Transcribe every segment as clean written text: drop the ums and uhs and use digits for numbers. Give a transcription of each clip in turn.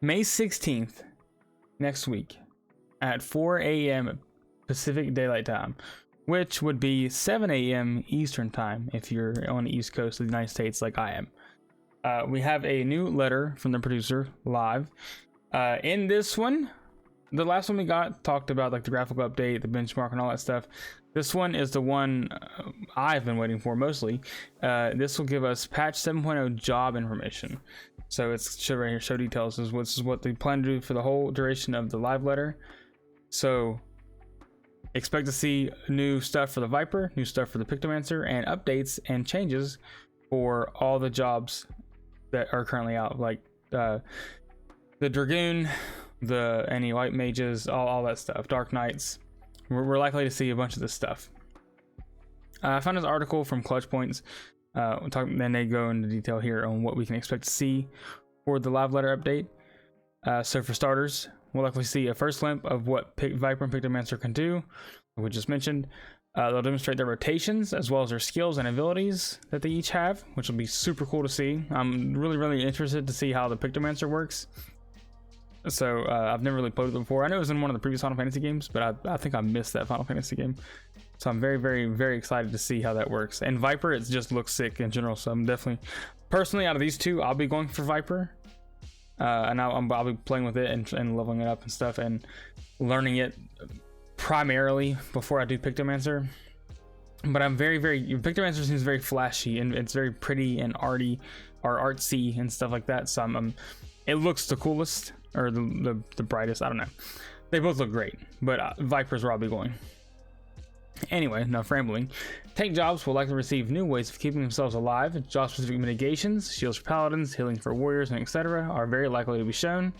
May 16th, next week, at 4 a.m. Pacific Daylight Time, which would be 7 a.m. Eastern Time if you're on the East Coast of the United States like I am. We have a new letter from the producer live. In this one, the last one we got talked about like the graphical update, the benchmark, and all that stuff. This one is the one I've been waiting for mostly. This will give us patch 7.0 job information. So it's right here, show details. This is what they plan to do for the whole duration of the live letter. So expect to see new stuff for the Viper, new stuff for the Pictomancer, and updates and changes for all the jobs that are currently out, like the Dragoon, any white mages, all that stuff, Dark Knights. We're likely to see a bunch of this stuff. I found this article from Clutch Points. Then they go into detail here on what we can expect to see for the live letter update. So for starters, we'll likely see a first glimpse of what Viper and Pictomancer can do, like we just mentioned. They'll demonstrate their rotations as well as their skills and abilities that they each have, which will be super cool to see. I'm really interested to see how the Pictomancer works. So I've never really played with it before. I know it was in one of the previous Final Fantasy games, but I think I missed that Final Fantasy game. So I'm very excited to see how that works. And Viper, it just looks sick in general. So I'm definitely, personally, out of these two, I'll be going for Viper. And I'll be playing with it and leveling it up and stuff and learning it primarily before I do Pictomancer. But I'm Pictomancer seems very flashy and it's very pretty and arty or artsy and stuff like that. So it looks the coolest or the brightest. I don't know. They both look great, but Viper's where I'll be going. Anyway, enough rambling. Tank jobs will likely receive new ways of keeping themselves alive. Job-specific mitigations, shields for paladins, healing for warriors, and etc. are very likely to be shown.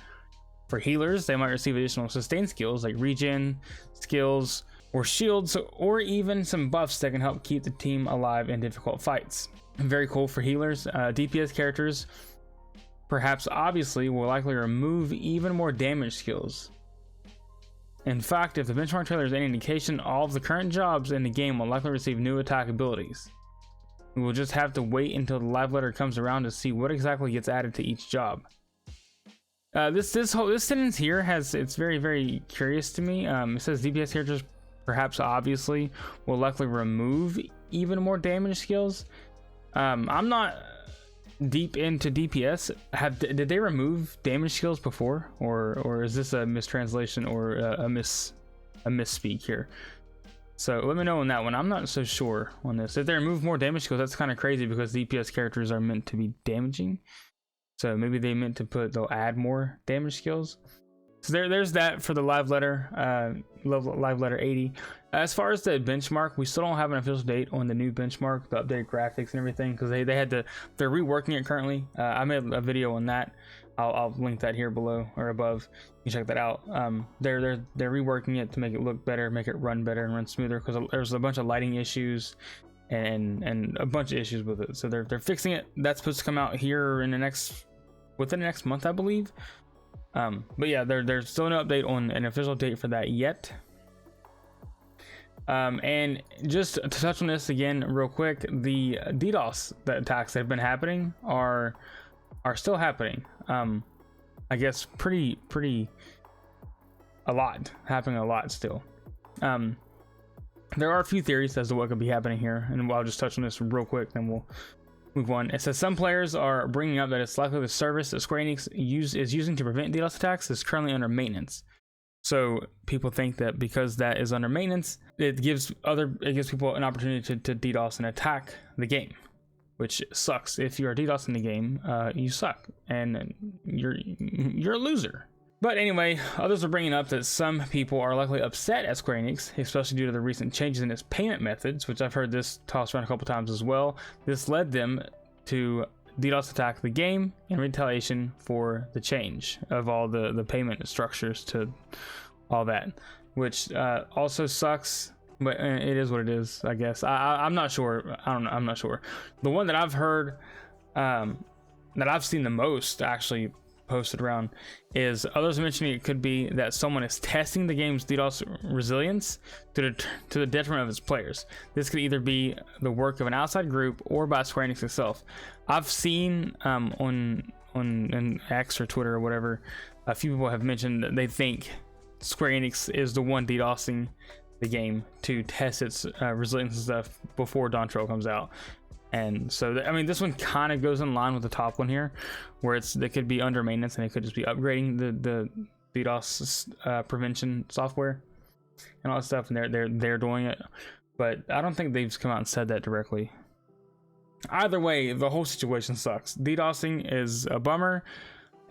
For healers, they might receive additional sustain skills like regen, skills, or shields, or even some buffs that can help keep the team alive in difficult fights. Very cool for healers. DPS characters, perhaps obviously, will likely remove even more damage skills. In fact, if the benchmark trailer is any indication, all of the current jobs in the game will likely receive new attack abilities. We will just have to wait until the live letter comes around to see what exactly gets added to each job. This sentence here it's very curious to me. It says DPS characters, perhaps obviously, will likely remove even more damage skills. I'm not deep into DPS. Did they remove damage skills before, or is this a mistranslation or a misspeak here? So let me know on that one. I'm not so sure on this. If they remove more damage skills, that's kind of crazy because DPS characters are meant to be damaging. So maybe they meant to they'll add more damage skills. So there's that for the live letter, live letter 80. As far as the benchmark, we still don't have an official date on the new benchmark, the updated graphics and everything, because they're reworking it currently. I made a video on that. I'll link that here below or above. You can check that out. They're reworking it to make it look better, make it run better and run smoother, because there's a bunch of lighting issues and a bunch of issues with it. So they're fixing it. That's supposed to come out here within the next month, I believe. But yeah, there's still no update on an official date for that yet. And just to touch on this again real quick, the DDoS attacks that have been happening are still happening. I guess pretty happening a lot still. There are a few theories as to what could be happening here, and I'll just touch on this real quick, then we'll move on. It says some players are bringing up that it's likely the service that Square Enix is using to prevent DDoS attacks is currently under maintenance. So people think that because that is under maintenance, it gives people an opportunity to DDoS and attack the game, which sucks. If you are DDoSing the game, you suck and you're a loser. But anyway, others are bringing up that some people are likely upset at Square Enix, especially due to the recent changes in its payment methods, which I've heard this tossed around a couple times as well. This led them to DDoS attack the game in retaliation for the change of all the payment structures to all that, which also sucks, but it is what it is, I guess. I'm not sure. I don't know. I'm not sure. The one that I've heard, that I've seen the most actually posted around, is others mentioning it could be that someone is testing the game's DDoS resilience to the detriment of its players. This could either be the work of an outside group or by Square Enix itself. I've seen on on X or Twitter or whatever, a few people have mentioned that they think Square Enix is the one DDoSing the game to test its resilience and stuff before Dawn Trail comes out. And so, I mean, this one kind of goes in line with the top one here, where they could be under maintenance and it could just be upgrading the DDoS prevention software and all that stuff, and they're doing it. But I don't think they've come out and said that directly. Either way, the whole situation sucks. DDoSing is a bummer,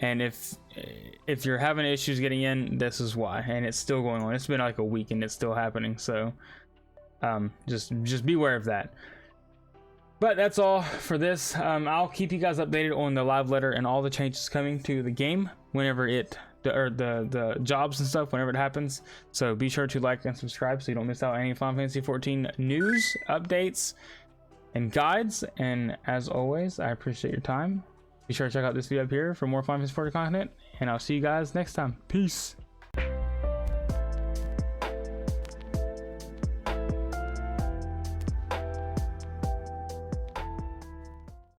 and if you're having issues getting in, this is why. And it's still going on. It's been like a week and it's still happening. So just beware of that. But that's all for this. I'll keep you guys updated on the live letter and all the changes coming to the game whenever the jobs and stuff whenever it happens. So be sure to like and subscribe so you don't miss out on any Final Fantasy XIV news, updates, and guides. And as always, I appreciate your time. Be sure to check out this video up here for more Final Fantasy XIV content, and I'll see you guys next time. Peace.